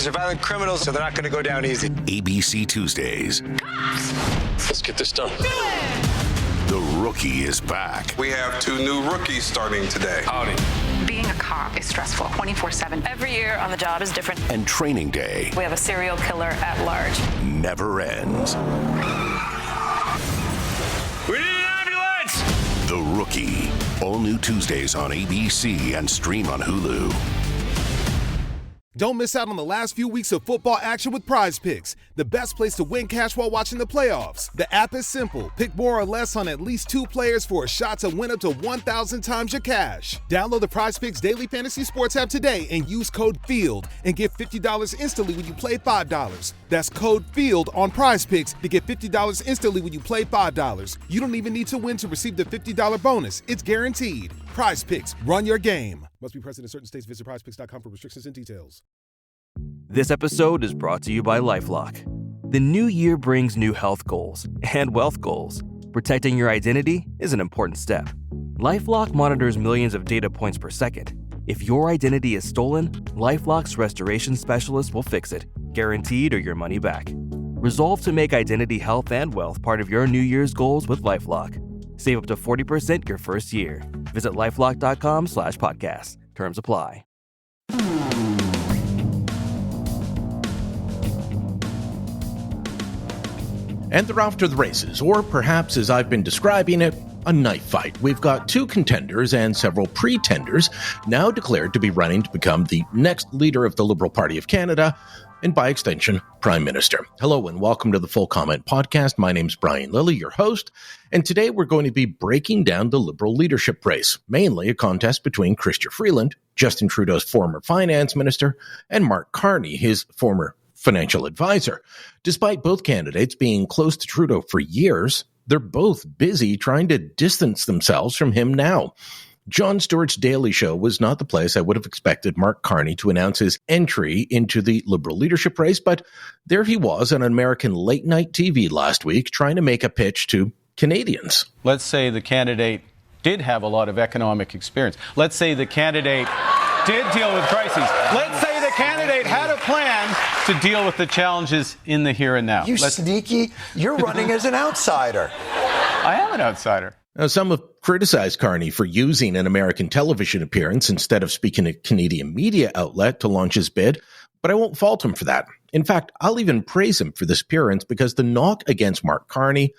These are violent criminals, so they're not going to go down easy. ABC Tuesdays. Let's get this done. The Rookie is back. We have 2 new rookies starting today. Howdy. Being a cop is stressful 24/7. Every year on the job is different. And Training Day We have a serial killer at large. never ends. We need an ambulance! The Rookie. All new Tuesdays on ABC and stream on Hulu. Don't miss out on the last few weeks of football action with Prize Picks, the best place to win cash while watching the playoffs. The app is simple. Pick more or less on at least 2 players for a shot to win up to 1,000 times your cash. Download the Prize Picks Daily Fantasy Sports app today and use code FIELD and get $50 instantly when you play $5. That's code FIELD on Prize Picks to get $50 instantly when you play $5. You don't even need to win to receive the $50 bonus. It's guaranteed. Prize Picks. Run your game. Must be present in certain states. Visit prizepicks.com for restrictions and details. This episode is brought to you by LifeLock. The new year brings new health goals and wealth goals. Protecting your identity is an important step. LifeLock monitors millions of data points per second. If your identity is stolen, LifeLock's restoration specialist will fix it, guaranteed or your money back. Resolve to make identity health and wealth part of your New Year's goals with LifeLock. Save up to 40% your first year. Visit LifeLock.com/podcast. Terms apply. And they're off to the races, or perhaps as I've been describing it, a knife fight. We've got 2 contenders and several pretenders now declared to be running to become the next leader of the Liberal Party of Canada, and by extension, Prime Minister. Hello and welcome to the Full Comment Podcast. My name's Brian Lilly, your host, and today we're going to be breaking down the Liberal leadership race, mainly a contest between Chrystia Freeland, Justin Trudeau's former finance minister, and Mark Carney, his former financial advisor. Despite both candidates being close to Trudeau for years, they're both busy trying to distance themselves from him now. Jon Stewart's Daily Show was not the place I would have expected Mark Carney to announce his entry into the Liberal leadership race, but there he was on American late-night TV last week trying to make a pitch to Canadians. Let's say the candidate did have a lot of economic experience. Let's say the candidate did deal with crises. Let's say the candidate had a plan to deal with the challenges in the here and now. Sneaky, you're running as an outsider. I am an outsider. Now, some have criticized Carney for using an American television appearance instead of speaking to a Canadian media outlet to launch his bid, but I won't fault him for that. In fact, I'll even praise him for this appearance because the knock against Mark Carney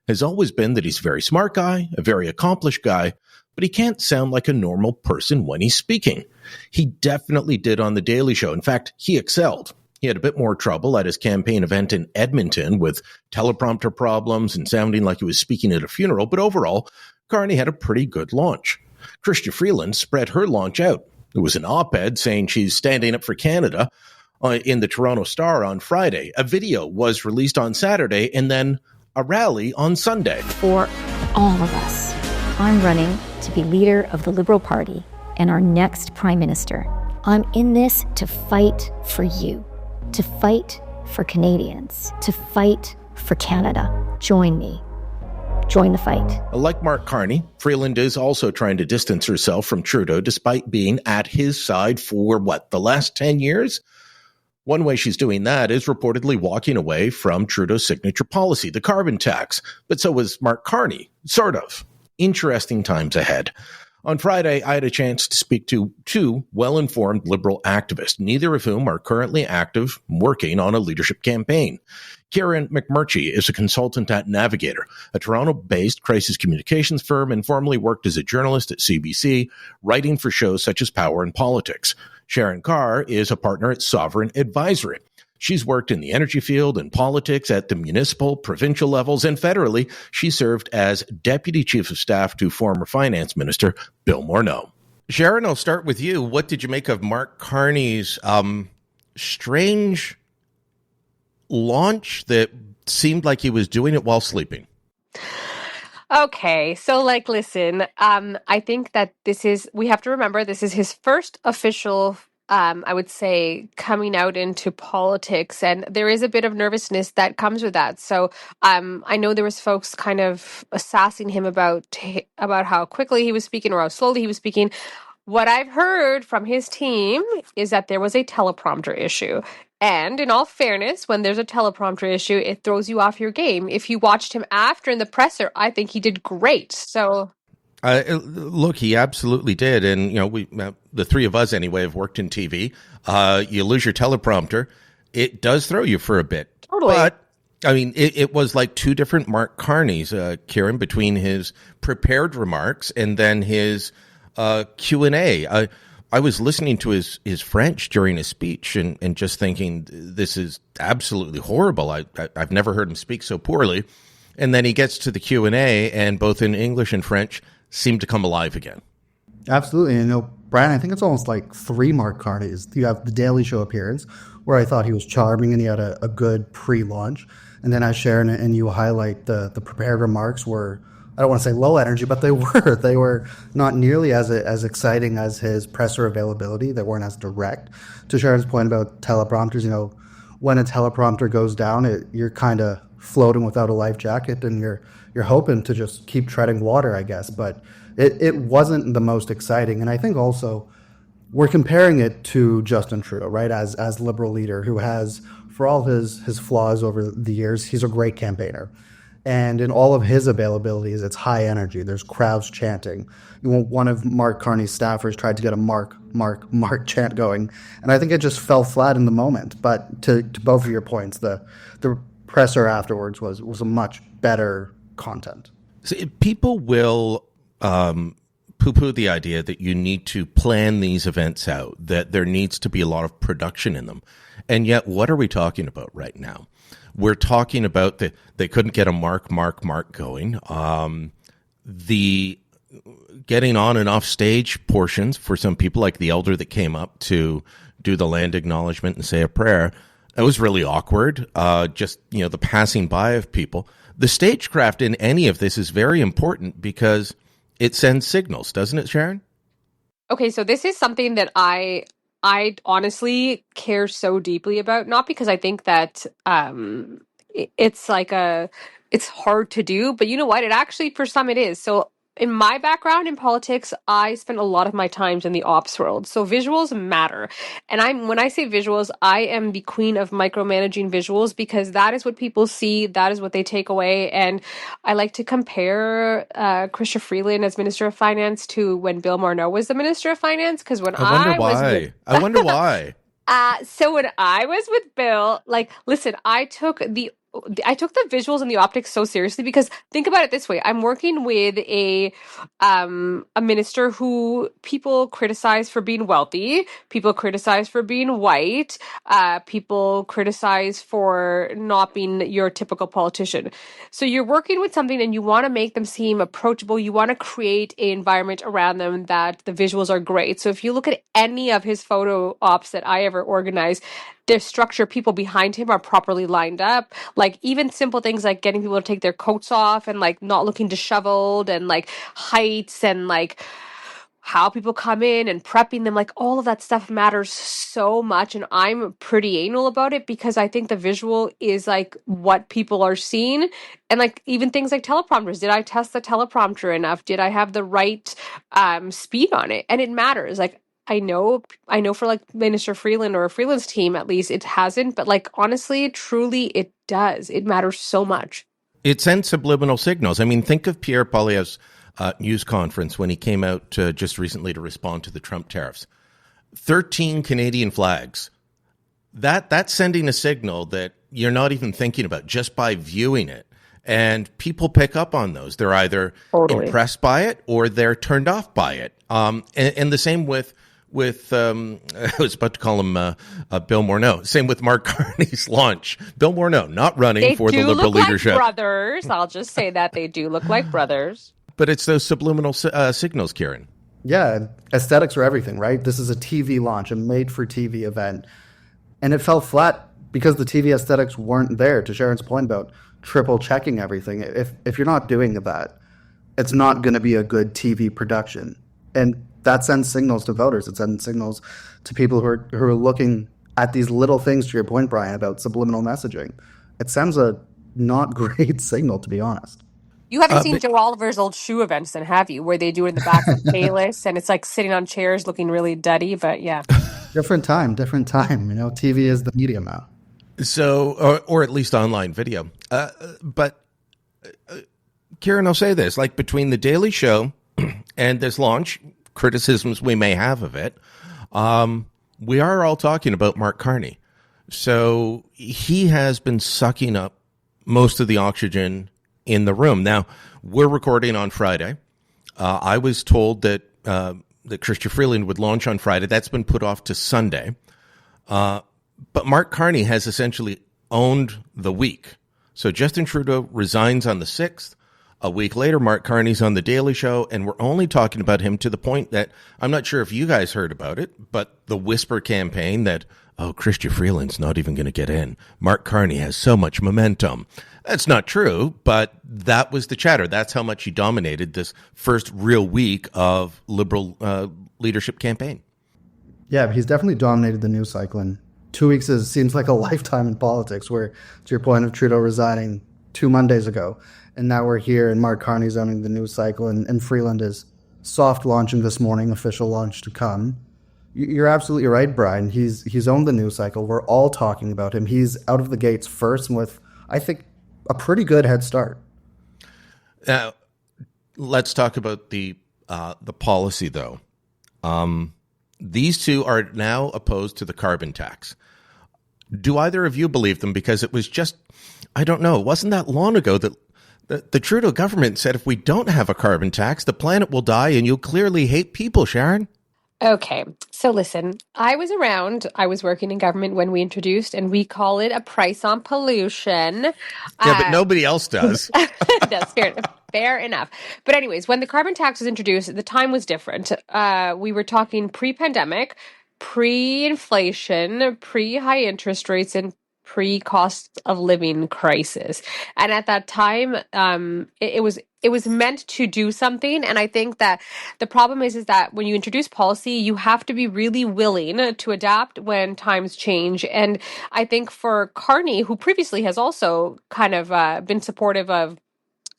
has always been that he's a very smart guy, a very accomplished guy, but he can't sound like a normal person when he's speaking. He definitely did on The Daily Show. In fact, he excelled. He had a bit more trouble at his campaign event in Edmonton with teleprompter problems and sounding like he was speaking at a funeral, but overall, Carney had a pretty good launch. Chrystia Freeland spread her launch out. There was an op-ed saying she's standing up for Canada in the Toronto Star on Friday. A video was released on Saturday and then a rally on Sunday. For all of us, I'm running to be leader of the Liberal Party and our next Prime Minister. I'm in this to fight for you, to fight for Canadians, to fight for Canada. Join me. Join the fight. Like Mark Carney, Freeland is also trying to distance herself from Trudeau despite being at his side for, the last 10 years? One way she's doing that is reportedly walking away from Trudeau's signature policy, the carbon tax. But so was Mark Carney, sort of. Interesting times ahead. On Friday, I had a chance to speak to 2 well-informed Liberal activists, neither of whom are currently active working on a leadership campaign. Kieran McMurchy is a consultant at Navigator, a Toronto-based crisis communications firm, and formerly worked as a journalist at CBC, writing for shows such as Power and Politics. Sharan Kaur is a partner at Sovereign Advisory. She's worked in the energy field and politics at the municipal, provincial levels, and federally, she served as Deputy Chief of Staff to former Finance Minister Bill Morneau. Sharan, I'll start with you. What did you make of Mark Carney's strange launch that seemed like he was doing it while sleeping? Okay, so listen, I think that we have to remember this is his first official I would say, coming out into politics, and there is a bit of nervousness that comes with that. So I know there was folks kind of sassing him about how quickly he was speaking or how slowly he was speaking. What I've heard from his team is that there was a teleprompter issue. And in all fairness, when there's a teleprompter issue, it throws you off your game. If you watched him after in the presser, I think he did great. So Look, he absolutely did. And, you know, we, the three of us anyway, have worked in TV. You lose your teleprompter. It does throw you for a bit. Totally. But, I mean, it was like two different Mark Carneys, Kieran, between his prepared remarks and then his Q&A. I was listening to his French during his speech and just thinking, this is absolutely horrible. I've never heard him speak so poorly. And then he gets to the Q&A, and both in English and French seem to come alive again. Absolutely. And, you know, Brian, I think it's almost like three Mark Carneys. You have the Daily Show appearance, where I thought he was charming and he had a good pre-launch. And then as Sharon and you highlight, the prepared remarks were, I don't want to say low energy, but they were not nearly as exciting as his presser availability. They weren't as direct. To Sharon's point about teleprompters, you know, when a teleprompter goes down, you're kind of floating without a life jacket, and you're hoping to just keep treading water, I guess. But it wasn't the most exciting. And I think also we're comparing it to Justin Trudeau, right? As Liberal leader who has, for all his flaws over the years, he's a great campaigner. And in all of his availabilities, it's high energy. There's crowds chanting. One of Mark Carney's staffers tried to get a Mark chant going, and I think it just fell flat in the moment. But to both of your points, the presser afterwards was a much better content. So people will poo-poo the idea that you need to plan these events out, that there needs to be a lot of production in them. And yet, what are we talking about right now? We're talking about they couldn't get a Mark going. The getting on and off stage portions for some people, like the elder that came up to do the land acknowledgement and say a prayer, it was really awkward. Just, you know, the passing by of people. The stagecraft in any of this is very important because it sends signals, doesn't it, Sharon? Okay, so this is something that I honestly care so deeply about, not because I think that it's it's hard to do, but you know what? It actually, for some, it is. So in my background in politics, I spent a lot of my times in the ops world. So visuals matter. And when I say visuals, I am the queen of micromanaging visuals because that is what people see. That is what they take away. And I like to compare Chrystia Freeland as Minister of Finance to when Bill Morneau was the Minister of Finance. Because when I wonder why. So when I was with Bill, like, listen, I took the visuals and the optics so seriously because think about it this way. I'm working with a minister who people criticize for being wealthy, people criticize for being white, people criticize for not being your typical politician. So you're working with something and you want to make them seem approachable. You want to create an environment around them that the visuals are great. So if you look at any of his photo ops that I ever organized, their structure, people behind him are properly lined up. Like even simple things like getting people to take their coats off and like not looking disheveled and like heights and like how people come in and prepping them, like all of that stuff matters so much. And I'm pretty anal about it because I think the visual is like what people are seeing. And like even things like teleprompters. Did I test the teleprompter enough? Did I have the right speed on it? And it matters. Like I know for like Minister Freeland or Freeland's team, at least it hasn't, but like honestly, truly it does. It matters so much. It sends subliminal signals. I mean, think of Pierre Poilievre's news conference when he came out just recently to respond to the Trump tariffs. 13 Canadian flags. That's sending a signal that you're not even thinking about just by viewing it. And people pick up on those. They're either impressed by it or they're turned off by it. And the same with I was about to call him Bill Morneau. Same with Mark Carney's launch. Bill Morneau not running for the Liberal leadership. They do look like brothers. I'll just say that they do look like brothers. But it's those subliminal signals, Kieran. Yeah, aesthetics are everything, right? This is a TV launch, a made-for-TV event. And it fell flat because the TV aesthetics weren't there, to Sharon's point about triple checking everything. If you're not doing that, it's not going to be a good TV production. And that sends signals to voters. It sends signals to people who are looking at these little things, to your point, Brian, about subliminal messaging. It sends a not great signal, to be honest. You haven't seen Joe Oliver's old shoe events then, have you? Where they do it in the back of Payless and it's like sitting on chairs looking really duddy, but yeah. Different time. TV is the medium now. So, or at least online video. But Kieran, I'll say this, like between The Daily Show and this launch, criticisms we may have of it, we are all talking about Mark Carney. So he has been sucking up most of the oxygen in the room. Now, we're recording on Friday. I was told that Chrystia Freeland would launch on Friday. That's been put off to Sunday. But Mark Carney has essentially owned the week. So Justin Trudeau resigns on the 6th. A week later, Mark Carney's on The Daily Show, and we're only talking about him to the point that I'm not sure if you guys heard about it, but the whisper campaign that, Chrystia Freeland's not even going to get in. Mark Carney has so much momentum. That's not true, but that was the chatter. That's how much he dominated this first real week of Liberal leadership campaign. Yeah, he's definitely dominated the news cycle, and 2 weeks seems like a lifetime in politics, where, to your point of Trudeau resigning 2 Mondays ago, and now we're here, and Mark Carney's owning the news cycle, and Freeland is soft launching this morning, official launch to come. You're absolutely right, Brian. He's owned the news cycle. We're all talking about him. He's out of the gates first, and with, I think, a pretty good head start. Let's talk about the policy, though. These two are now opposed to the carbon tax. Do either of you believe them? Because it was just, I don't know, it wasn't that long ago that the Trudeau government said if we don't have a carbon tax, the planet will die, and you'll clearly hate people, Sharan. Okay, so listen, I was around, I was working in government when we introduced, and we call it a price on pollution. Yeah, but nobody else does. That's fair enough. But anyways, when the carbon tax was introduced, the time was different. We were talking pre-pandemic, pre-inflation, pre-high interest rates, and pre-cost of living crisis. And at that time, it was meant to do something. And I think that the problem is that when you introduce policy, you have to be really willing to adapt when times change. And I think for Carney, who previously has also kind of been supportive of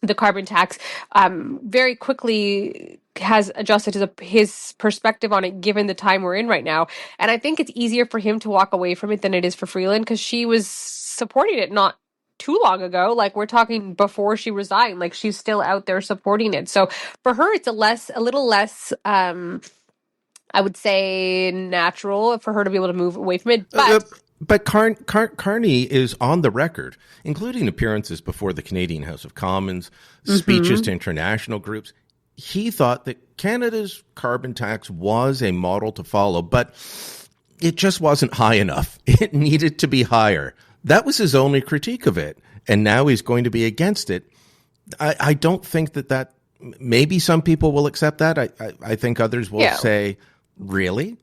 the carbon tax, very quickly has adjusted his perspective on it given the time we're in right now. And I think it's easier for him to walk away from it than it is for Freeland, because she was supporting it not too long ago. Like, we're talking before she resigned, like she's still out there supporting it. So for her, it's a little less, I would say, natural for her to be able to move away from it. But Carney is on the record, including appearances before the Canadian House of Commons, speeches to international groups. He thought that Canada's carbon tax was a model to follow, but it just wasn't high enough. It needed to be higher. That was his only critique of it. And now he's going to be against it. I don't think that maybe some people will accept that. I think others will say, really?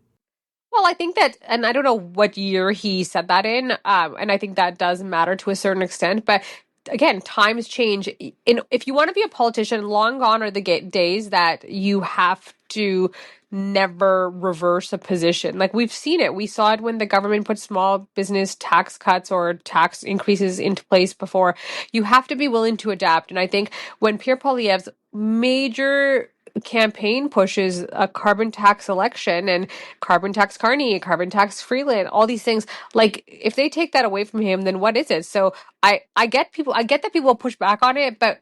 Well, I think that, and I don't know what year he said that in, and I think that does matter to a certain extent, but again, times change. If you want to be a politician, long gone are the days that you have to never reverse a position. Like, we've seen it. We saw it when the government put small business tax cuts or tax increases into place before. You have to be willing to adapt. And I think when Pierre Poilievre's major campaign pushes a carbon tax election and carbon tax Carney, carbon tax Freeland, all these things, like, if they take that away from him, then what is it? So I get that people push back on it, but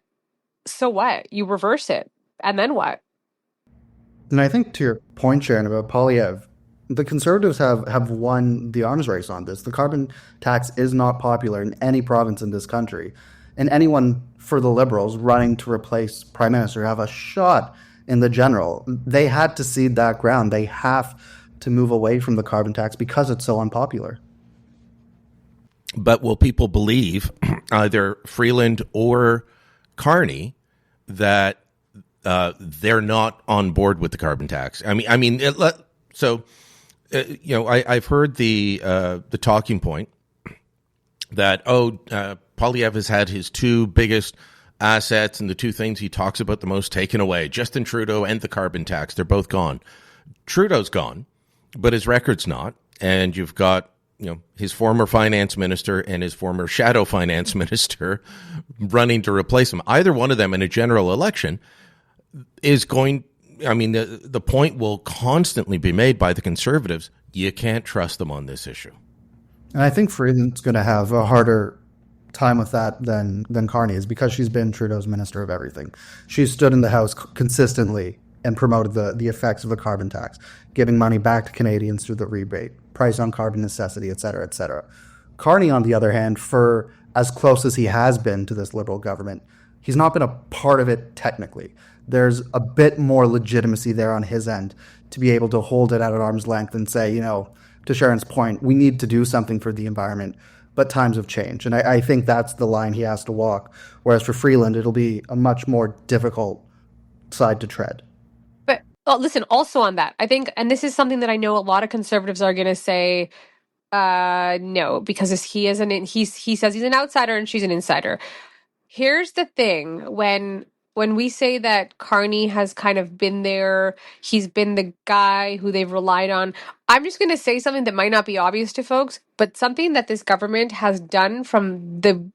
so what? You reverse it, and then what? And I think to your point, Sharon, about Poilievre, the Conservatives have won the arms race on this. The carbon tax is not popular in any province in this country. And anyone for the Liberals running to replace Prime Minister have a shot in the general. They had to cede that ground. They have to move away from the carbon tax because it's so unpopular. But will people believe, either Freeland or Carney, that they're not on board with the carbon tax? I've heard the talking point that Poilievre has had his two biggest assets and the two things he talks about the most taken away: Justin Trudeau and the carbon tax. They're both gone. Trudeau's gone, but his record's not. And you've got his former finance minister and his former shadow finance minister running to replace him. Either one of them in a general election is going. I mean, the point will constantly be made by the Conservatives. You can't trust them on this issue. And I think Freeland's going to have a harder time with that than Carney is, because she's been Trudeau's minister of everything. She's stood in the House consistently and promoted the effects of the carbon tax, giving money back to Canadians through the rebate, price on carbon necessity, et cetera, et cetera. Carney, on the other hand, for as close as he has been to this Liberal government, he's not been a part of it technically. There's a bit more legitimacy there on his end to be able to hold it at an arm's length and say, to Sharon's point, we need to do something for the environment, but times have changed. And I think that's the line he has to walk. Whereas for Freeland, it'll be a much more difficult side to tread. But listen, also on that, I think, and this is something that I know a lot of Conservatives are going to say, no, because he says he's an outsider and she's an insider. Here's the thing, when we say that Carney has kind of been there, he's been the guy who they've relied on, I'm just going to say something that might not be obvious to folks, but something that this government has done from the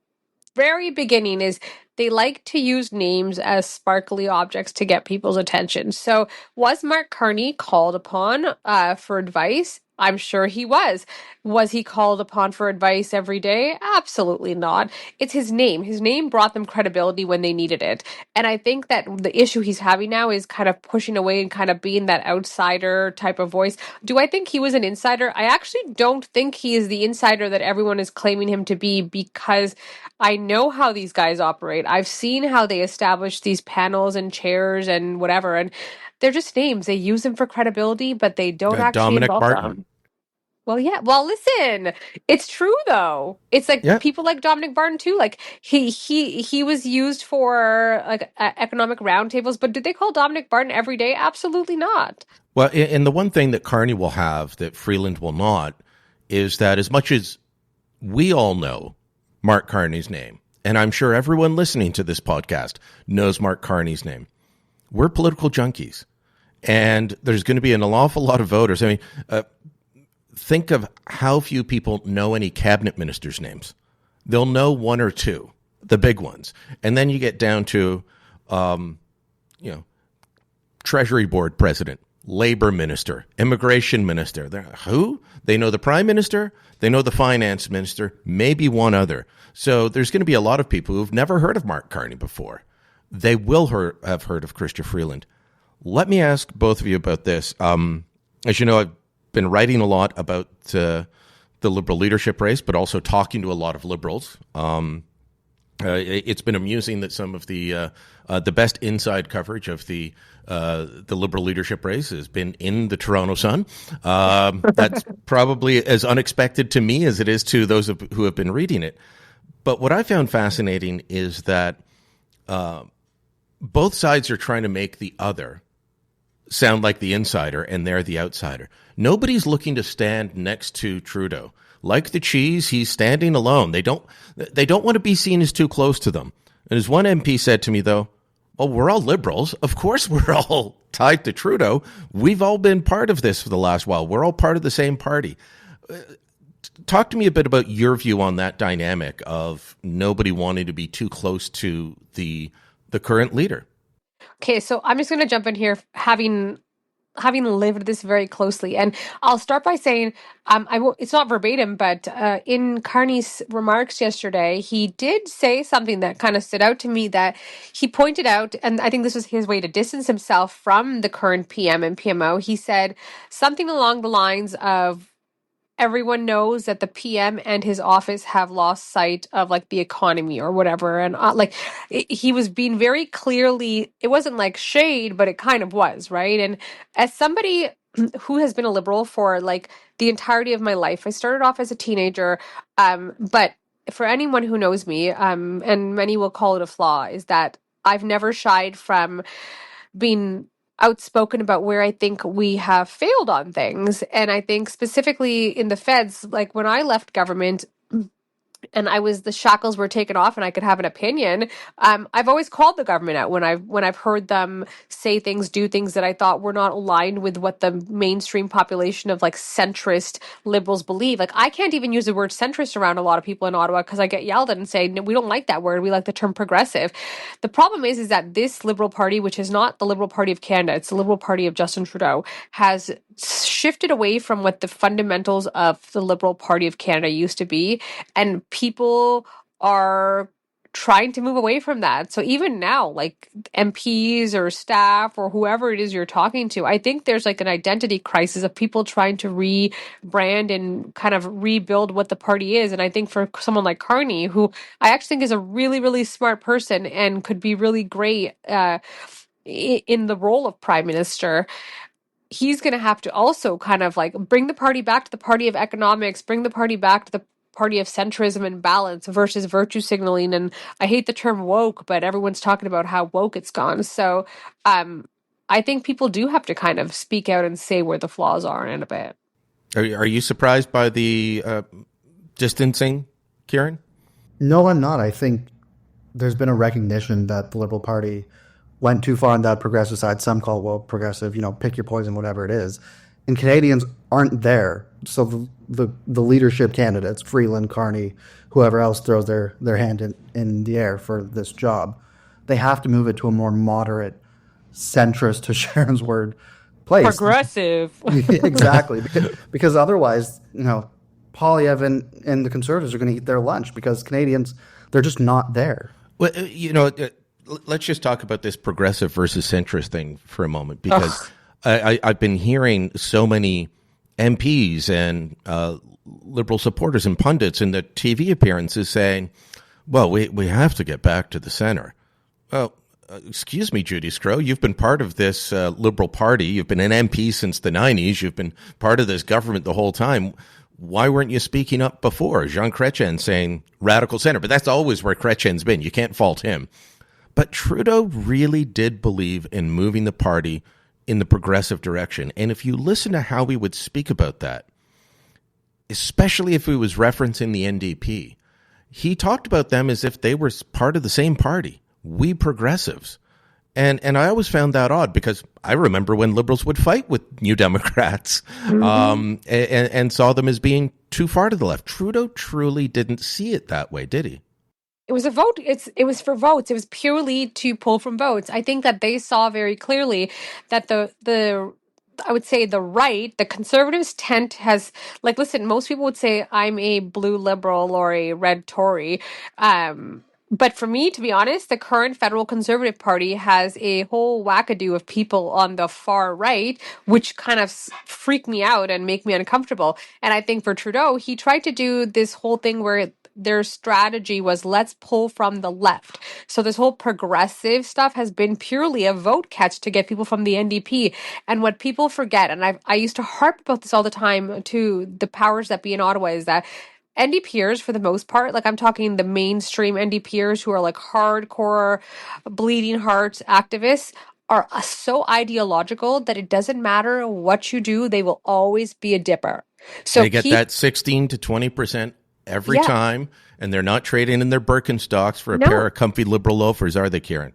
very beginning is they like to use names as sparkly objects to get people's attention. So was Mark Carney called upon for advice? I'm sure he was. Was he called upon for advice every day? Absolutely not. It's his name. His name brought them credibility when they needed it. And I think that the issue he's having now is kind of pushing away and kind of being that outsider type of voice. Do I think he was an insider? I actually don't think he is the insider that everyone is claiming him to be, because I know how these guys operate. I've seen how they establish these panels and chairs and whatever, and they're just names. They use them for credibility, but they don't actually Dominic involve Barton. them. Well, yeah. Well, listen, it's true though. It's like people like Dominic Barton too. Like he was used for like economic roundtables, but did they call Dominic Barton every day? Absolutely not. Well, and the one thing that Carney will have that Freeland will not is that as much as we all know Mark Carney's name, and I'm sure everyone listening to this podcast knows Mark Carney's name, we're political junkies. And there's going to be an awful lot of voters. I mean, think of how few people know any cabinet ministers' names. They'll know one or two, the big ones. And then you get down to, Treasury Board president, labor minister, immigration minister. Who? They know the prime minister, they know the finance minister, maybe one other. So there's going to be a lot of people who've never heard of Mark Carney before. They will have heard of Chrystia Freeland. Let me ask both of you about this. As you know, I've been writing a lot about the Liberal leadership race, but also talking to a lot of Liberals. It's been amusing that some of the best inside coverage of the Liberal leadership race has been in the Toronto Sun. That's probably as unexpected to me as it is to those who have been reading it. But what I found fascinating is that both sides are trying to make the other sound like the insider and they're the outsider. Nobody's looking to stand next to Trudeau. Like the cheese, he's standing alone. They don't want to be seen as too close to them. And as one MP said to me, though, well, we're all Liberals. Of course we're all tied to Trudeau. We've all been part of this for the last while. We're all part of the same party. Talk to me a bit about your view on that dynamic of nobody wanting to be too close to the current leader. Okay, so I'm just going to jump in here, having lived this very closely, and I'll start by saying, it's not verbatim, but in Carney's remarks yesterday, he did say something that kind of stood out to me, that he pointed out, and I think this was his way to distance himself from the current PM and PMO. He said something along the lines of, everyone knows that the PM and his office have lost sight of like the economy or whatever. And he was being very clearly, it wasn't like shade, but it kind of was, right? And as somebody who has been a Liberal for like the entirety of my life, I started off as a teenager, but for anyone who knows me, and many will call it a flaw, is that I've never shied from being outspoken about where I think we have failed on things. And I think specifically in the feds, like when I left government, and the shackles were taken off and I could have an opinion. I've always called the government out when I've heard them say things, do things that I thought were not aligned with what the mainstream population of like centrist liberals believe. Like I can't even use the word centrist around a lot of people in Ottawa because I get yelled at and say, no, we don't like that word. We like the term progressive. The problem is that this Liberal Party, which is not the Liberal Party of Canada, it's the Liberal Party of Justin Trudeau, has shifted away from what the fundamentals of the Liberal Party of Canada used to be, and people are trying to move away from that. So even now, like MPs or staff or whoever it is you're talking to, I think there's like an identity crisis of people trying to rebrand and kind of rebuild what the party is. And I think for someone like Carney, who I actually think is a really, really smart person and could be really great in the role of prime minister, he's going to have to also kind of like bring the party back to the party of economics, bring the party back to the party of centrism and balance versus virtue signaling. And I hate the term woke, but everyone's talking about how woke it's gone. So I think people do have to kind of speak out and say where the flaws are in a bit. Are you surprised by the distancing, Kieran? No, I'm not. I think there's been a recognition that the Liberal Party went too far on that progressive side. Some call it woke progressive, pick your poison, whatever it is. And Canadians aren't there. So the leadership candidates, Freeland, Carney, whoever else throws their hand in the air for this job, they have to move it to a more moderate, centrist, to Sharon's word, place. Progressive. Exactly. Because otherwise, Poilievre and the Conservatives are going to eat their lunch because Canadians, they're just not there. Well, let's just talk about this progressive versus centrist thing for a moment, because I've been hearing so many MPs and Liberal supporters and pundits in the TV appearances saying, well, we have to get back to the center. Well, excuse me, Judy Scrow, you've been part of this Liberal Party. You've been an MP since the 90s. You've been part of this government the whole time. Why weren't you speaking up before? Jean Chrétien saying radical center, but that's always where Chrétien's been. You can't fault him. But Trudeau really did believe in moving the party in the progressive direction. And if you listen to how he would speak about that, especially if he was referencing the NDP, he talked about them as if they were part of the same party, we progressives. And I always found that odd, because I remember when Liberals would fight with New Democrats and saw them as being too far to the left. Trudeau truly didn't see it that way, did he? It was a vote. It was for votes. It was purely to pull from votes. I think that they saw very clearly that I would say the right, the Conservatives has, like, listen, most people would say I'm a blue liberal or a red Tory. But for me, to be honest, the current federal Conservative Party has a whole wackadoo of people on the far right, which kind of freak me out and make me uncomfortable. And I think for Trudeau, he tried to do this whole thing where their strategy was, let's pull from the left. So this whole progressive stuff has been purely a vote catch to get people from the NDP. And what people forget, and I used to harp about this all the time to the powers that be in Ottawa, is that NDPers, for the most part, like I'm talking the mainstream NDPers who are like hardcore bleeding heart activists, are so ideological that it doesn't matter what you do, they will always be a dipper. So they get that 16 to 20% every time, and they're not trading in their Birkenstocks for a pair of comfy Liberal loafers, are they, Kieran?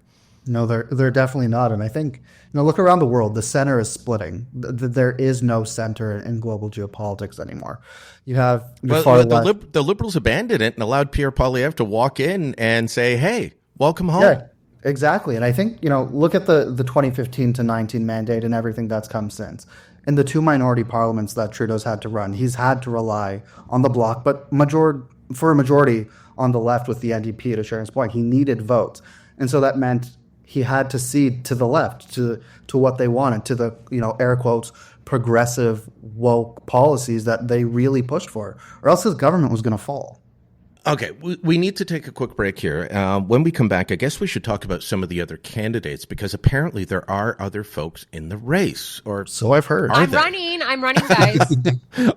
No, they're definitely not. And I think, look around the world, the center is splitting. There is no center in global geopolitics anymore. You have the Liberals abandoned it and allowed Pierre Poilievre to walk in and say, hey, welcome home. Yeah, exactly. And I think, look at the 2015 to 19 mandate and everything that's come since. In the two minority parliaments that Trudeau's had to run, he's had to rely on the bloc, but for a majority on the left with the NDP, to Sharon's point, he needed votes. And so that meant he had to cede to the left, to what they wanted, to the, air quotes, progressive, woke policies that they really pushed for, or else his government was going to fall. Okay, we need to take a quick break here. When we come back, I guess we should talk about some of the other candidates, because apparently there are other folks in the race, or so I've heard. I'm running, guys.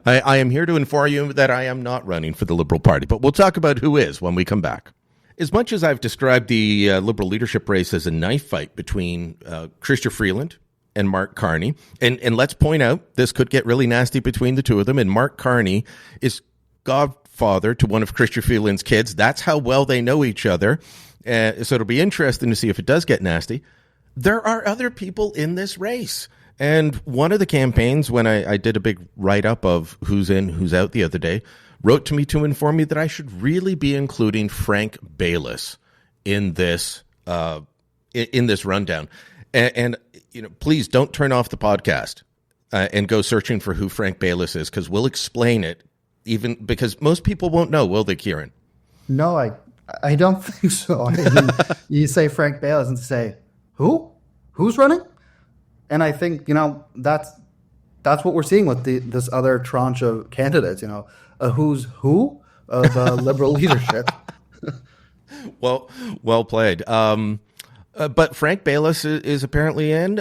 I am here to inform you that I am not running for the Liberal Party, but we'll talk about who is when we come back. As much as I've described the Liberal leadership race as a knife fight between Chrystia Freeland and Mark Carney, and let's point out, this could get really nasty between the two of them, and Mark Carney is, God father to one of Chrystia Freeland's kids. That's how well they know each other. So it'll be interesting to see if it does get nasty. There are other people in this race. And one of the campaigns, when I did a big write-up of who's in, who's out the other day, wrote to me to inform me that I should really be including Frank Baylis in this rundown. And please don't turn off the podcast and go searching for who Frank Baylis is, because we'll explain it, even because most people won't know, will they, Kieran? No, I don't think so. I mean, you say Frank Baylis and say, who? Who's running? And I think, that's what we're seeing with this other tranche of candidates, a who's who of Liberal leadership. Well played. But Frank Baylis is apparently in.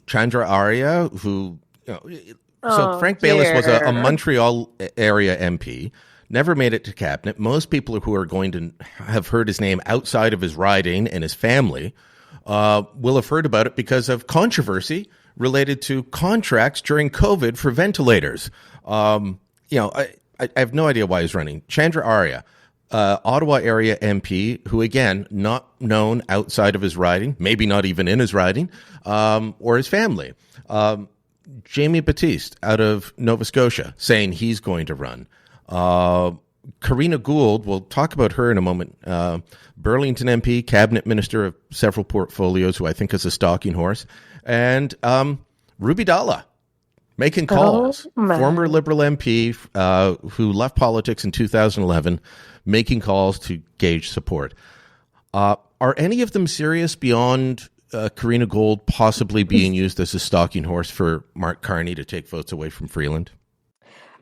Chandra Arya, who, Frank Baylis was a Montreal area MP, never made it to cabinet. Most people who are going to have heard his name outside of his riding and his family will have heard about it because of controversy related to contracts during COVID for ventilators. I have no idea why he's running. Chandra Arya, Ottawa area MP, who, again, not known outside of his riding, maybe not even in his riding, or his family. Jamie Battiste out of Nova Scotia saying he's going to run. Karina Gould, we'll talk about her in a moment. Burlington MP, cabinet minister of several portfolios, who I think is a stalking horse. And Ruby Dalla, making calls. Former Liberal MP who left politics in 2011, making calls to gauge support. Are any of them serious beyond Karina Gould possibly being used as a stalking horse for Mark Carney to take votes away from Freeland?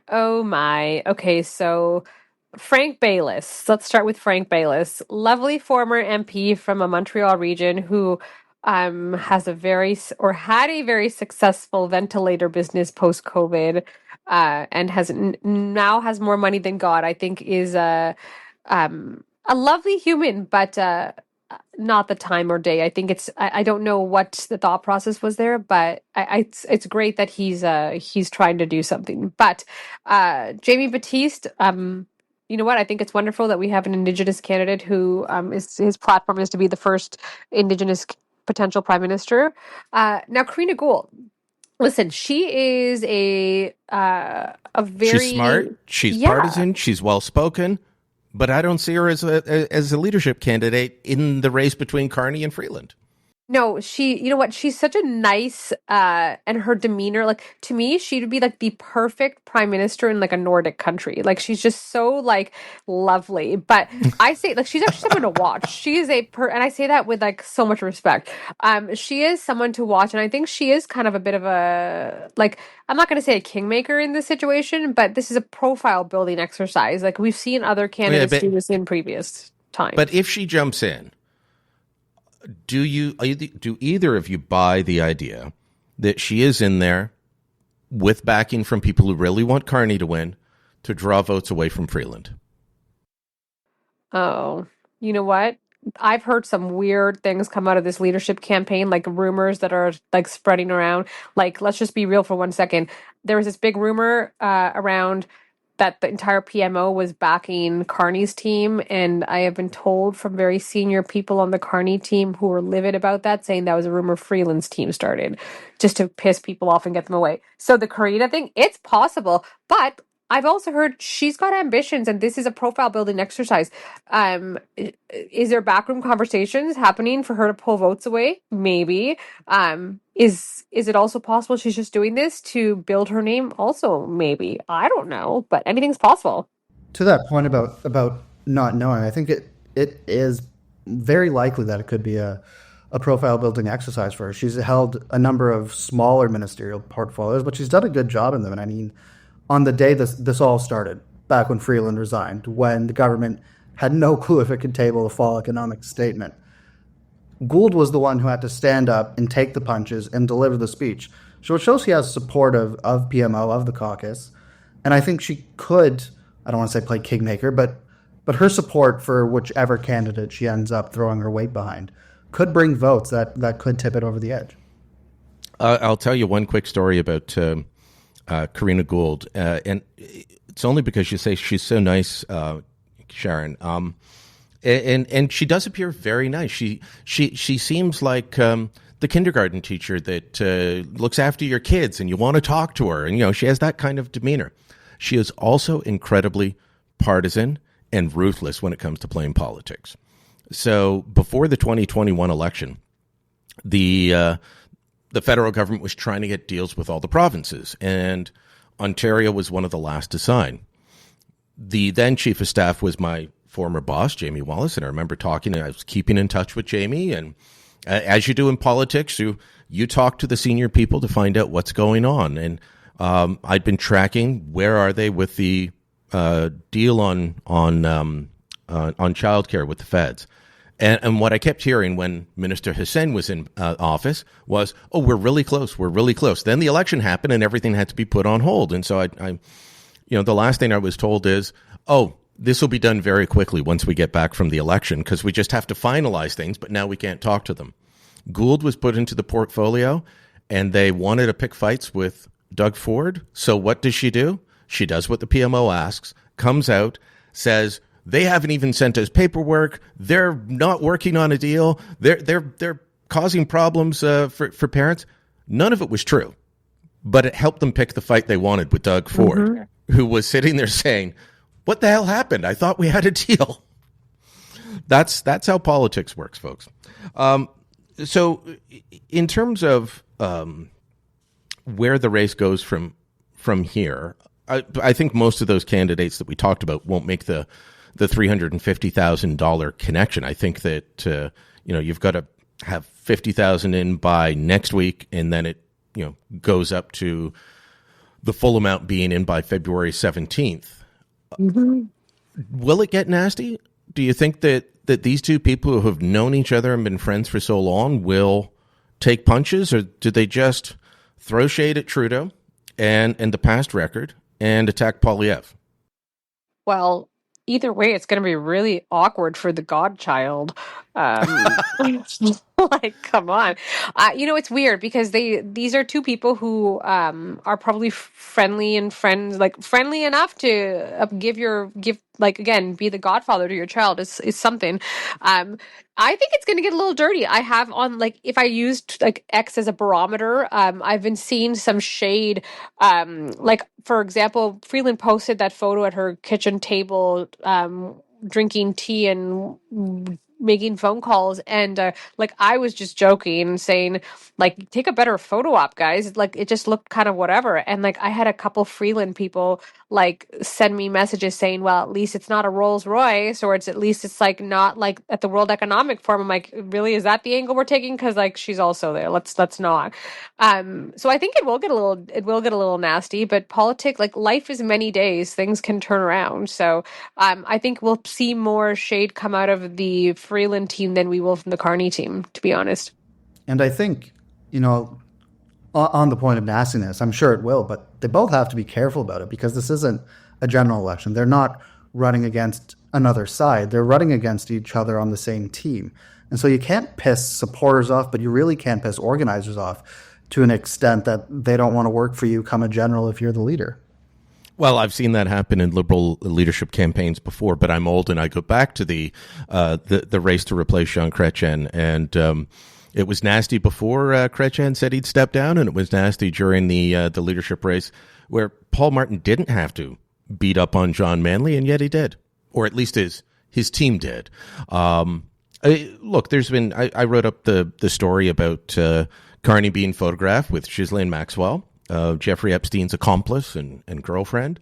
Oh my. Okay, so Frank Baylis. Let's start with Frank Baylis. Lovely former MP from a Montreal region who had a very successful ventilator business post-COVID, and now has more money than God. I think is a lovely human, but not the time or day. I think I don't know what the thought process was there, but it's great that he's trying to do something. But Jamie Battiste, you know what? I think it's wonderful that we have an Indigenous candidate who his platform is to be the first Indigenous potential prime minister. Now, Karina Gould. Listen, she is a very... She's smart. She's partisan. She's well-spoken. But I don't see her as a leadership candidate in the race between Carney and Freeland. No, you know what? She's such a nice, and her demeanor, like, to me, she would be like the perfect prime minister in like a Nordic country. Like, she's just so like lovely. But I say, like, she's actually someone to watch. She is and I say that with like so much respect. She is someone to watch, and I think she is kind of a bit of a, like, I'm not going to say a kingmaker in this situation, but this is a profile building exercise. Like, we've seen other candidates do this in previous times. But if she jumps in, do either of you buy the idea that she is in there with backing from people who really want Carney to win to draw votes away from Freeland? Oh, you know what? I've heard some weird things come out of this leadership campaign, like rumors that are like spreading around. Like, let's just be real for 1 second. There was this big rumor around that the entire PMO was backing Carney's team, and I have been told from very senior people on the Carney team who were livid about that, saying that was a rumor Freeland's team started just to piss people off and get them away. So the Karina thing, it's possible, but I've also heard she's got ambitions, and this is a profile building exercise. Is there backroom conversations happening for her to pull votes away? Maybe. Is it also possible she's just doing this to build her name? Also, maybe. I don't know, but anything's possible. To that point about not knowing, I think it is very likely that it could be a profile building exercise for her. She's held a number of smaller ministerial portfolios, but she's done a good job in them. And I mean, on the day this all started, back when Freeland resigned, when the government had no clue if it could table a fall economic statement, Gould was the one who had to stand up and take the punches and deliver the speech. So it shows he has support of PMO, of the caucus. And I think she could, I don't want to say play kingmaker, but her support for whichever candidate she ends up throwing her weight behind could bring votes that could tip it over the edge. I'll tell you one quick story about Karina Gould. And It's only because you say she's so nice, Sharon. And she does appear very nice. She seems like the kindergarten teacher that looks after your kids and you want to talk to her. And, she has that kind of demeanor. She is also incredibly partisan and ruthless when it comes to playing politics. So before the 2021 election, the federal government was trying to get deals with all the provinces, and Ontario was one of the last to sign. The then chief of staff was my former boss, Jamie Wallace, and I remember talking, and I was keeping in touch with Jamie, and as you do in politics, you talk to the senior people to find out what's going on. And I'd been tracking where are they with the deal on childcare with the feds. And what I kept hearing when Minister Hussein was in office was, "Oh, we're really close. We're really close." Then the election happened, and everything had to be put on hold. And so I the last thing I was told is, "Oh, this will be done very quickly once we get back from the election because we just have to finalize things, but now we can't talk to them." Gould was put into the portfolio, and they wanted to pick fights with Doug Ford. So what does she do? She does what the PMO asks, comes out, says, "They haven't even sent us paperwork. They're not working on a deal. They're causing problems for parents." None of it was true, but it helped them pick the fight they wanted with Doug Ford, who was sitting there saying, "What the hell happened? I thought we had a deal." That's how politics works, folks. So in terms of where the race goes from here, I think most of those candidates that we talked about won't make the $350,000 connection. I think that you've got to have 50,000 in by next week, and then it goes up to the full amount being in by February 17th. Will it get nasty? Do you think that these two people who have known each other and been friends for so long will take punches, or do they just throw shade at Trudeau and the past record and attack Poilievre? Well, either way, it's going to be really awkward for the godchild. Like, come on. It's weird because these are two people who are probably friendly and friendly enough to be the godfather to your child is something. I think it's going to get a little dirty. I have if I used X as a barometer, I've been seeing some shade. For example, Freeland posted that photo at her kitchen table, drinking tea and making phone calls, and I was just joking saying take a better photo op, guys. It just looked kind of whatever, and I had a couple Freeland people send me messages saying, well, at least it's not a Rolls Royce, or at least it's not at the World Economic Forum. I'm like, really, is that the angle we're taking? Because she's also there. Let's not. So I think it will get a little nasty, but politics, life is many days, things can turn around. So I think we'll see more shade come out of the Freeland team than we will from the Carney team, to be honest. And I think, on the point of nastiness, I'm sure it will, but they both have to be careful about it because this isn't a general election. They're not running against another side. They're running against each other on the same team. And so you can't piss supporters off, but you really can't piss organizers off to an extent that they don't want to work for you come a general if you're the leader. Well, I've seen that happen in Liberal leadership campaigns before, but I'm old and I go back to the race to replace Jean Chrétien, and it was nasty before Chrétien said he'd step down, and it was nasty during the leadership race where Paul Martin didn't have to beat up on John Manley, and yet he did, or at least his team did. Look, there's been I wrote up the story about Carney being photographed with Ghislaine Maxwell, Jeffrey Epstein's accomplice and girlfriend.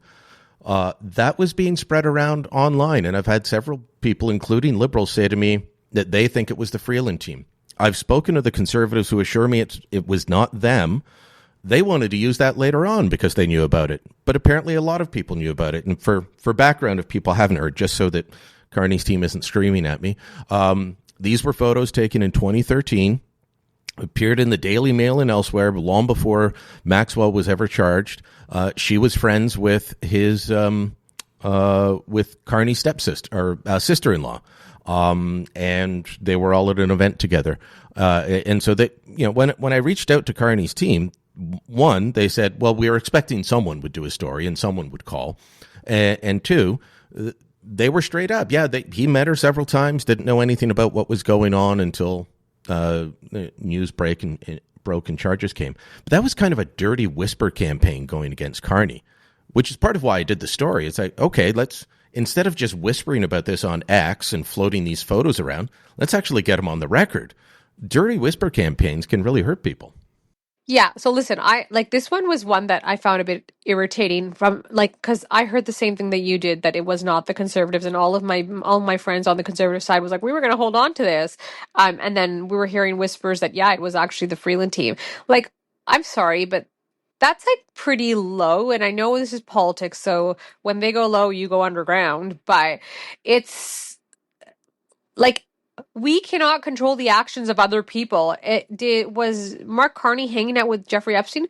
That was being spread around online, and I've had several people, including Liberals, say to me that they think it was the Freeland team. I've spoken to the Conservatives who assure me it was not them. They wanted to use that later on because they knew about it. But apparently a lot of people knew about it. And for background, if people haven't heard, just so that Carney's team isn't screaming at me, these were photos taken in 2013, appeared in the Daily Mail and elsewhere long before Maxwell was ever charged. She was friends with his with Carney's stepsister or sister-in-law. And they were all at an event together. And so they, when I reached out to Carney's team, one, they said, well, we were expecting someone would do a story and someone would call. And two, they were straight up. Yeah, he met her several times, didn't know anything about what was going on until news broke and charges came. But that was kind of a dirty whisper campaign going against Carney, which is part of why I did the story. It's like, okay, instead of just whispering about this on X and floating these photos around, let's actually get them on the record. Dirty whisper campaigns can really hurt people. Yeah. So listen, this one was one that I found a bit irritating because I heard the same thing that you did, that it was not the Conservatives, and all of my friends on the Conservative side was like, we were going to hold on to this. And then we were hearing whispers that, yeah, it was actually the Freeland team. Like, I'm sorry, but that's pretty low. And I know this is politics. So when they go low, you go underground, but it's we cannot control the actions of other people. Was Mark Carney hanging out with Jeffrey Epstein?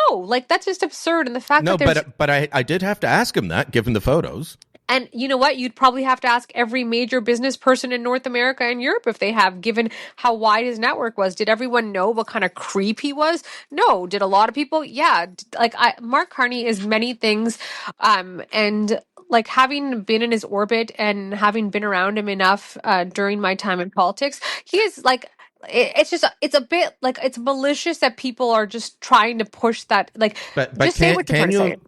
No, that's just absurd. And the fact that but I did have to ask him that, given the photos. And you know what? You'd probably have to ask every major business person in North America and Europe if they have, given how wide his network was. Did everyone know what kind of creep he was? No. Did a lot of people? Yeah. Mark Carney is many things. And having been in his orbit and having been around him enough during my time in politics, he is it's a bit it's malicious that people are just trying to push that. But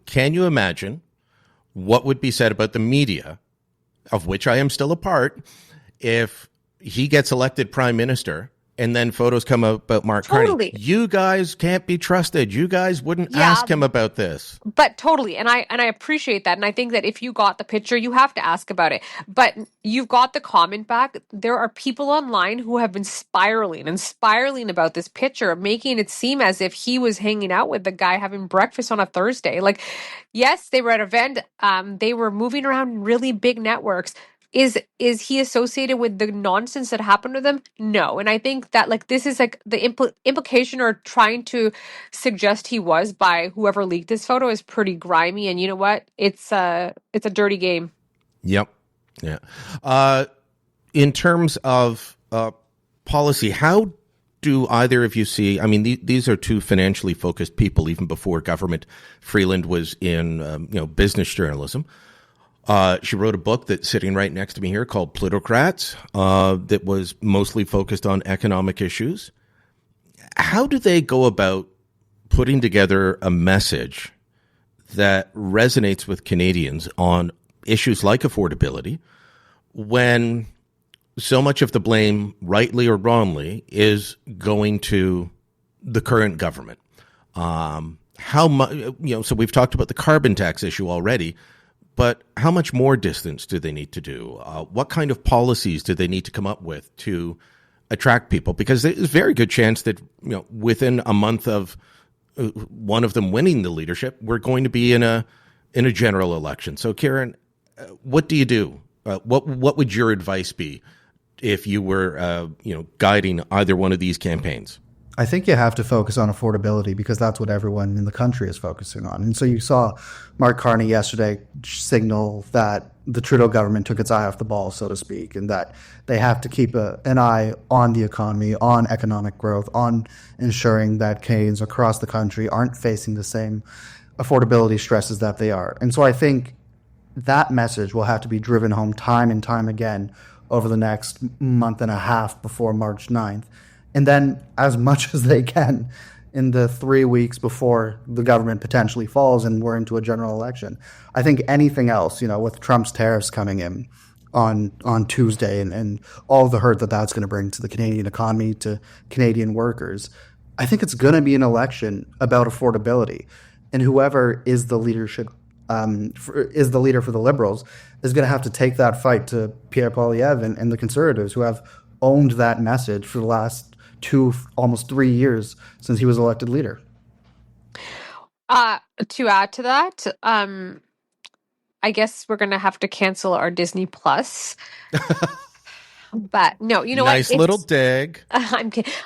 can you imagine what would be said about the media, of which I am still a part, if he gets elected prime minister and then photos come out about Mark Carney? You guys can't be trusted. You guys wouldn't ask him about this. But totally. And I appreciate that. And I think that if you got the picture, you have to ask about it. But you've got the comment back. There are people online who have been spiraling about this picture, making it seem as if he was hanging out with the guy having breakfast on a Thursday. Yes, they were at an event. They were moving around really big networks. Is he associated with the nonsense that happened to them? No. And I think that this is the implication or trying to suggest he was by whoever leaked this photo is pretty grimy. And you know what? It's a dirty game. Yep. Yeah. In terms of policy, how do either of you see? I mean, these are two financially focused people. Even before government, Freeland was in business journalism. She wrote a book that's sitting right next to me here called Plutocrats, that was mostly focused on economic issues. How do they go about putting together a message that resonates with Canadians on issues like affordability when so much of the blame, rightly or wrongly, is going to the current government? How much, so we've talked about the carbon tax issue already. But how much more distance do they need to do? What kind of policies do they need to come up with to attract people? Because there's a very good chance that within a month of one of them winning the leadership, we're going to be in a general election. So, Kieran, what do you do? What would your advice be if you were guiding either one of these campaigns? I think you have to focus on affordability because that's what everyone in the country is focusing on. And so you saw Mark Carney yesterday signal that the Trudeau government took its eye off the ball, so to speak, and that they have to keep an eye on the economy, on economic growth, on ensuring that Canadians across the country aren't facing the same affordability stresses that they are. And so I think that message will have to be driven home time and time again over the next month and a half before March 9th. And then as much as they can in the 3 weeks before the government potentially falls and we're into a general election. I think anything else, with Trump's tariffs coming in on Tuesday and all the hurt that that's going to bring to the Canadian economy, to Canadian workers, I think it's going to be an election about affordability. And whoever is the leadership is the leader for the Liberals is going to have to take that fight to Pierre Poilievre and the Conservatives, who have owned that message for the last almost 3 years since he was elected leader. To add to that, I guess we're going to have to cancel our Disney Plus. But no, you know nice what? Nice little dig.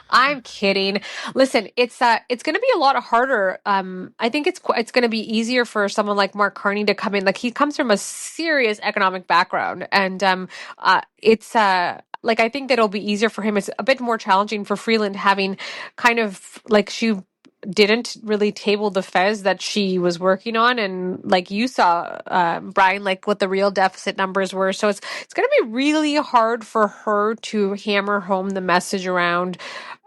I'm kidding. Listen, it's going to be a lot harder. I think it's going to be easier for someone like Mark Carney to come in. He comes from a serious economic background, and it's I think that it'll be easier for him. It's a bit more challenging for Freeland, having kind of she didn't really table the fez that she was working on, and like you saw, Brian, like what the real deficit numbers were. So it's going to be really hard for her to hammer home the message around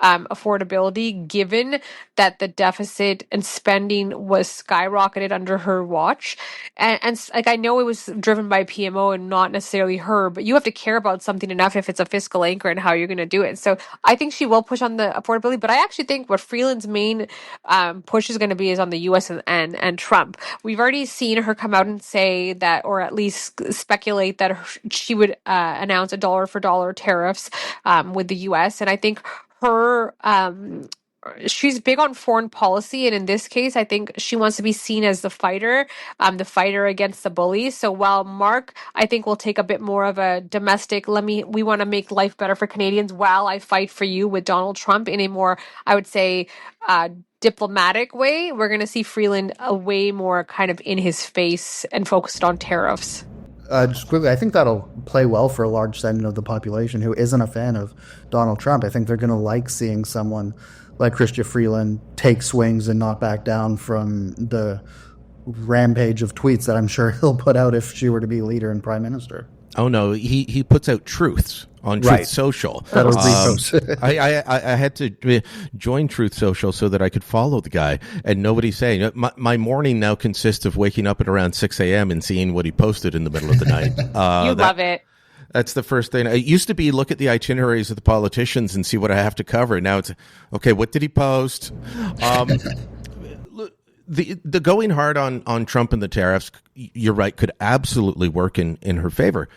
affordability, given that the deficit and spending was skyrocketed under her watch. And like, I know it was driven by PMO and not necessarily her, but you have to care about something enough if it's a fiscal anchor and how you're going to do it. So I think she will push on the affordability, but I actually think what Freeland's main push is going to be is on the U.S. and Trump. We've already seen her come out and say that, or at least speculate that she would announce a dollar for dollar tariffs with the U.S. And I think her she's big on foreign policy, and in this case I think she wants to be seen as the fighter against the bully. So while Mark, I think, will take a bit more of a domestic, we want to make life better for Canadians while I fight for you with Donald Trump in a more, I would say, diplomatic way, we're going to see Freeland a way more kind of in his face and focused on tariffs. Just quickly, I think that'll play well for a large segment of the population who isn't a fan of Donald Trump. I think they're going to like seeing someone like Chrystia Freeland take swings and not back down from the rampage of tweets that I'm sure he'll put out if she were to be leader and prime minister. Oh, no, he puts out truths on Truth Social. I had to join Truth Social so that I could follow the guy, and nobody's saying. My morning now consists of waking up at around 6 a.m. and seeing what he posted in the middle of the night. Love it. That's the first thing. It used to be look at the itineraries of the politicians and see what I have to cover. Now it's, okay, what did he post? The going hard on Trump and the tariffs, you're right, could absolutely work in her favor.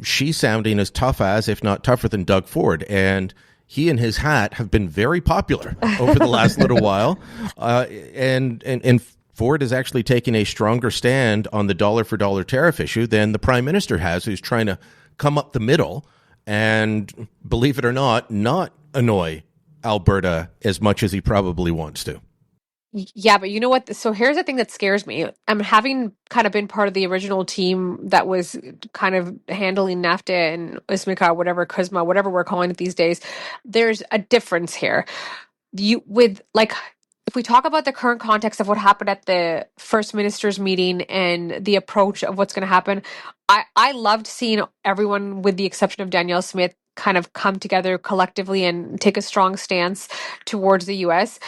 She's sounding as tough as, if not tougher than, Doug Ford, and he and his hat have been very popular over the last little while. And Ford is actually taking a stronger stand on the dollar for dollar tariff issue than the prime minister has, who's trying to come up the middle and, believe it or not annoy Alberta as much as he probably wants to. Yeah, but you know what? So here's the thing that scares me. I'm having kind of been part of the original team that was kind of handling NAFTA and ISMICA, whatever, CUSMA, whatever we're calling it these days. There's a difference here. If we talk about the current context of what happened at the First Minister's meeting and the approach of what's going to happen, I loved seeing everyone, with the exception of Danielle Smith, kind of come together collectively and take a strong stance towards the U.S.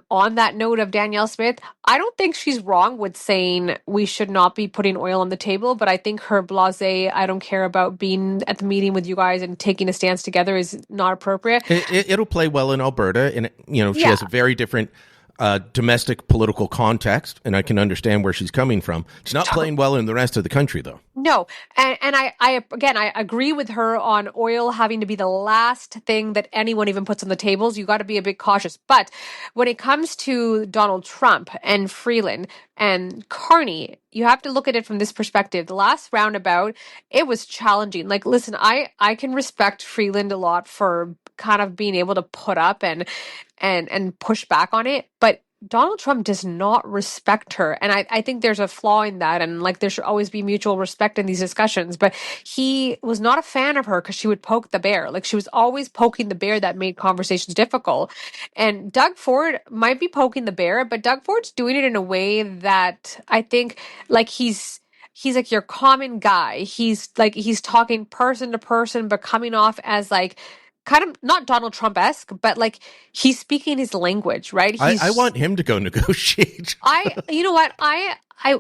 On that note of Danielle Smith, I don't think she's wrong with saying we should not be putting oil on the table, but I think her blasé, I don't care about being at the meeting with you guys and taking a stance together, is not appropriate. It'll play well in Alberta, and she has a very different domestic political context, and I can understand where she's coming from. She's not playing well in the rest of the country, though. No, and I agree with her on oil having to be the last thing that anyone even puts on the tables. You got to be a bit cautious. But when it comes to Donald Trump and Freeland and Carney, you have to look at it from this perspective. The last roundabout, it was challenging. Like, listen, I can respect Freeland a lot for kind of being able to put up and push back on it, but Donald Trump does not respect her. And I think there's a flaw in that. And like, there should always be mutual respect in these discussions. But he was not a fan of her because she would poke the bear. Like, she was always poking the bear that made conversations difficult. And Doug Ford might be poking the bear, but Doug Ford's doing it in a way that I think, like, he's like your common guy. He's talking person to person, but coming off as like, kind of not Donald Trump-esque, but like he's speaking his language, right? I want him to go negotiate. You know what?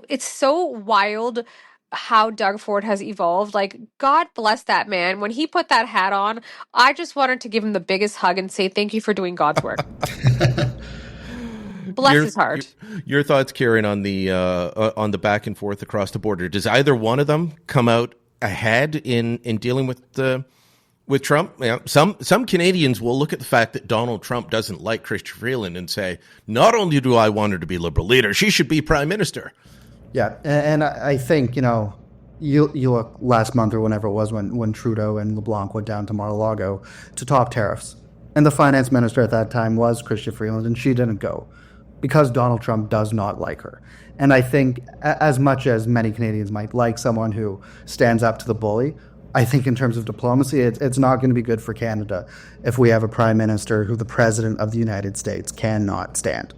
It's so wild how Doug Ford has evolved. Like, God bless that man. When he put that hat on, I just wanted to give him the biggest hug and say, thank you for doing God's work. Bless his heart. Your thoughts, Kieran, on the back and forth across the border. Does either one of them come out ahead in dealing with Trump? Some Canadians will look at the fact that Donald Trump doesn't like Chrystia Freeland and say, not only do I want her to be Liberal leader, she should be prime minister. Yeah, and I think, you look last month or whenever it was when Trudeau and LeBlanc went down to Mar-a-Lago to top tariffs. And the finance minister at that time was Chrystia Freeland, and she didn't go because Donald Trump does not like her. And I think as much as many Canadians might like someone who stands up to the bully, I think in terms of diplomacy, it's not going to be good for Canada if we have a prime minister who the president of the United States cannot stand.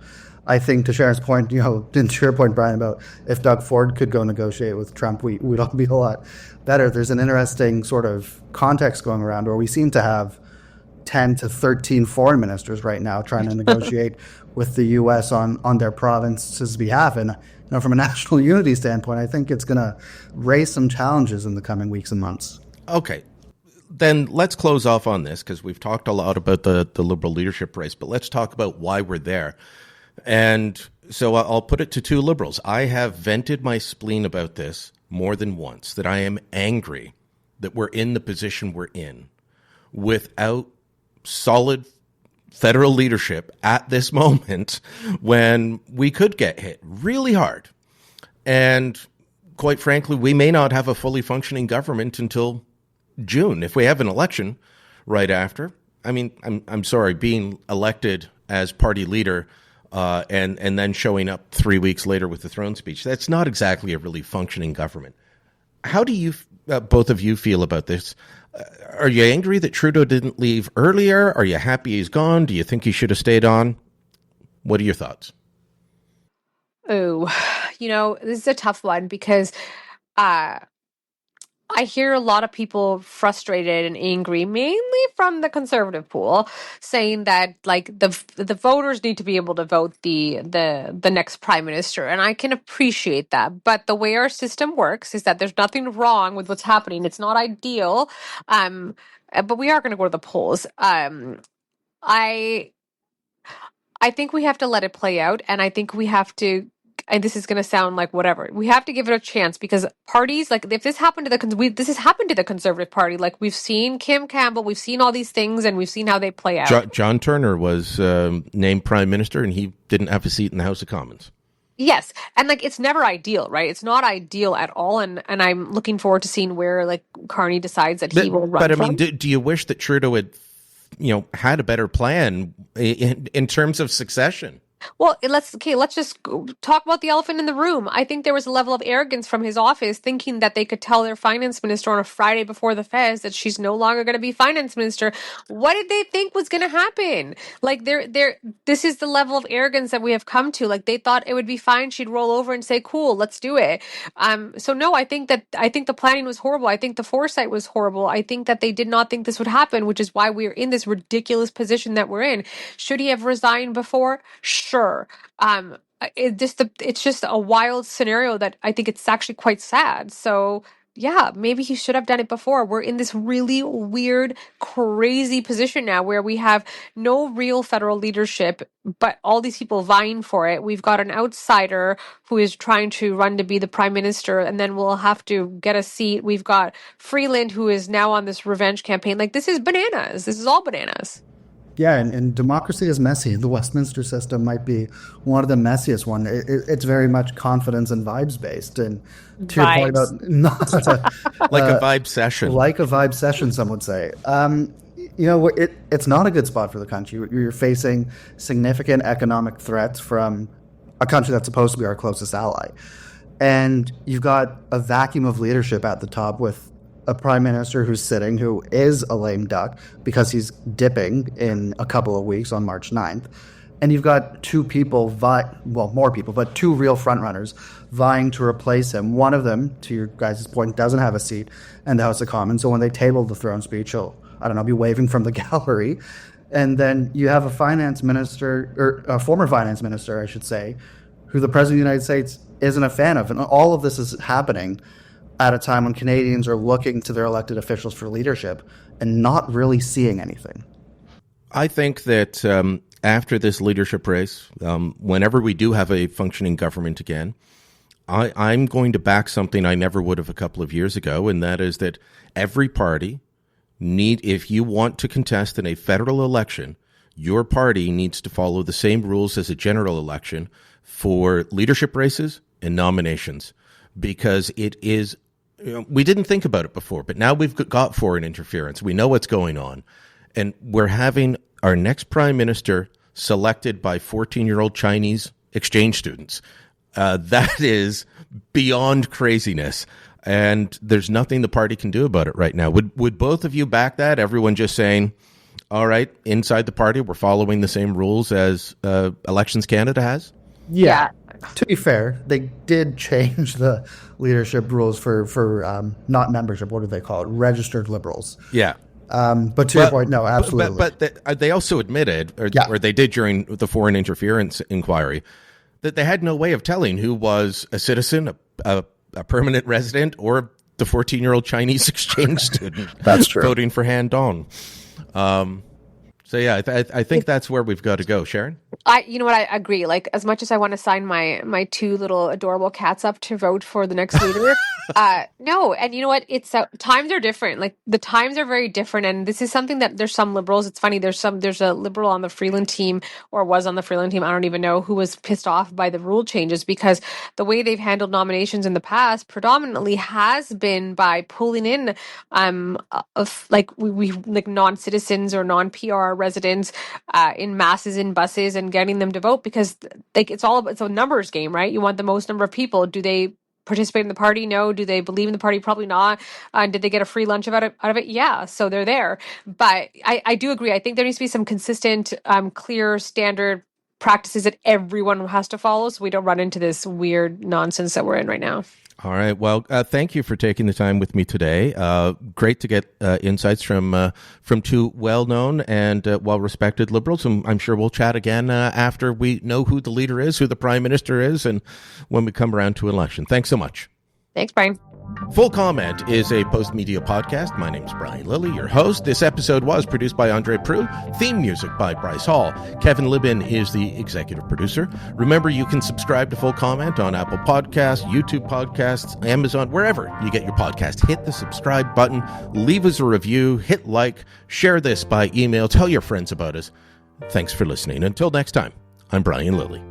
I think to Sharon's point, and to your point, Brian, about if Doug Ford could go negotiate with Trump, we'd all be a lot better. There's an interesting sort of context going around where we seem to have 10 to 13 foreign ministers right now trying to negotiate with the U.S. on their province's behalf. And from a national unity standpoint, I think it's going to raise some challenges in the coming weeks and months. Okay. Then let's close off on this, because we've talked a lot about the Liberal leadership race, but let's talk about why we're there. And so I'll put it to two Liberals. I have vented my spleen about this more than once, that I am angry that we're in the position we're in without solid federal leadership at this moment, when we could get hit really hard. And quite frankly, we may not have a fully functioning government until June, if we have an election right after. I mean, I'm sorry, being elected as party leader and then showing up 3 weeks later with the throne speech, that's not exactly a really functioning government. How do you, both of you, feel about this? Are you angry that Trudeau didn't leave earlier? Are you happy he's gone? Do you think he should have stayed on? What are your thoughts? Oh, this is a tough one because I hear a lot of people frustrated and angry, mainly from the conservative pool, saying that the voters need to be able to vote the next prime minister, and I can appreciate that. But the way our system works is that there's nothing wrong with what's happening. It's not ideal, but we are going to go to the polls. I think we have to let it play out, and I think we have to. And this is going to sound like whatever. We have to give it a chance, because parties, if this happened to this has happened to the Conservative Party. We've seen Kim Campbell, we've seen all these things, and we've seen how they play out. John Turner was named prime minister, and he didn't have a seat in the House of Commons. Yes, and it's never ideal, right? It's not ideal at all, and I'm looking forward to seeing where Carney decides that he will run. But I mean, do you wish that Trudeau had, had a better plan in terms of succession? Well, let's just talk about the elephant in the room. I think there was a level of arrogance from his office, thinking that they could tell their finance minister on a Friday before the feds that she's no longer going to be finance minister. What did they think was going to happen? This is the level of arrogance that we have come to. They thought it would be fine. She'd roll over and say, "Cool, let's do it." So no, I think the planning was horrible. I think the foresight was horrible. I think that they did not think this would happen, which is why we're in this ridiculous position that we're in. Should he have resigned before? Sure. It's just a wild scenario that I think it's actually quite sad. So yeah, maybe he should have done it before. We're in this really weird, crazy position now where we have no real federal leadership, but all these people vying for it. We've got an outsider who is trying to run to be the prime minister, and then we'll have to get a seat. We've got Freeland, who is now on this revenge campaign. This is bananas. This is all bananas. Yeah, and democracy is messy. The Westminster system might be one of the messiest one. It's very much confidence and vibes based. And to your point about a vibe session, like a vibe session, some would say. It's not a good spot for the country. You're facing significant economic threats from a country that's supposed to be our closest ally, and you've got a vacuum of leadership at the top with a prime minister who's sitting, who is a lame duck because he's dipping in a couple of weeks on March 9th. And you've got two people, more people, but two real frontrunners vying to replace him. One of them, to your guys' point, doesn't have a seat in the House of Commons. So when they table the throne speech, he'll, be waving from the gallery. And then you have a finance minister, or a former finance minister, I should say, who the President of the United States isn't a fan of. And all of this is happening at a time when Canadians are looking to their elected officials for leadership and not really seeing anything. I think that after this leadership race, whenever we do have a functioning government again, I'm going to back something I never would have a couple of years ago, and that is that every party if you want to contest in a federal election, your party needs to follow the same rules as a general election for leadership races and nominations, because it is. We didn't think about it before, but now we've got foreign interference. We know what's going on. And we're having our next prime minister selected by 14-year-old Chinese exchange students. That is beyond craziness. And there's nothing the party can do about it right now. Would both of you back that? Everyone just saying, all right, inside the party, we're following the same rules as Elections Canada has? Yeah. To be fair, they did change the leadership rules for not membership. What do they call it? Registered Liberals. Yeah. But to your point, no, absolutely. But they also admitted, or they did during the foreign interference inquiry, that they had no way of telling who was a citizen, a permanent resident, or the 14-year-old Chinese exchange student. That's true. Voting for Han Dong. So yeah, I think that's where we've got to go. Sharon? You know what? I agree. Like, as much as I want to sign my two little adorable cats up to vote for the next leader, no. And you know what? It's times are different. Like, the times are very different. And this is something that there's some liberals. It's funny. There's a liberal on the Freeland team, or was on the Freeland team, I don't even know, who was pissed off by the rule changes, because the way they've handled nominations in the past predominantly has been by pulling in we like non-citizens or non-PR residents in masses in buses and getting them to vote, because like it's a numbers game, right? You want the most number of people. Do they participate in the party? No. Do they believe in the party? Probably not. Did they get a free lunch out of it? Yeah. So they're there. But I do agree. I think there needs to be some consistent, clear, standard practices that everyone has to follow, so we don't run into this weird nonsense that we're in right now. All right. Well, thank you for taking the time with me today. Great to get insights from two well-known and well-respected Liberals. And I'm sure we'll chat again after we know who the leader is, who the Prime Minister is, and when we come around to election. Thanks so much. Thanks, Brian. Full Comment is a post-media podcast. My name's Brian Lilly, your host. This episode was produced by Andre Proulx. Theme music by Bryce Hall. Kevin Libin is the executive producer. Remember, you can subscribe to Full Comment on Apple Podcasts, YouTube Podcasts, Amazon, wherever you get your podcast. Hit the subscribe button, leave us a review, hit like, share this by email, tell your friends about us. Thanks for listening. Until next time, I'm Brian Lilly.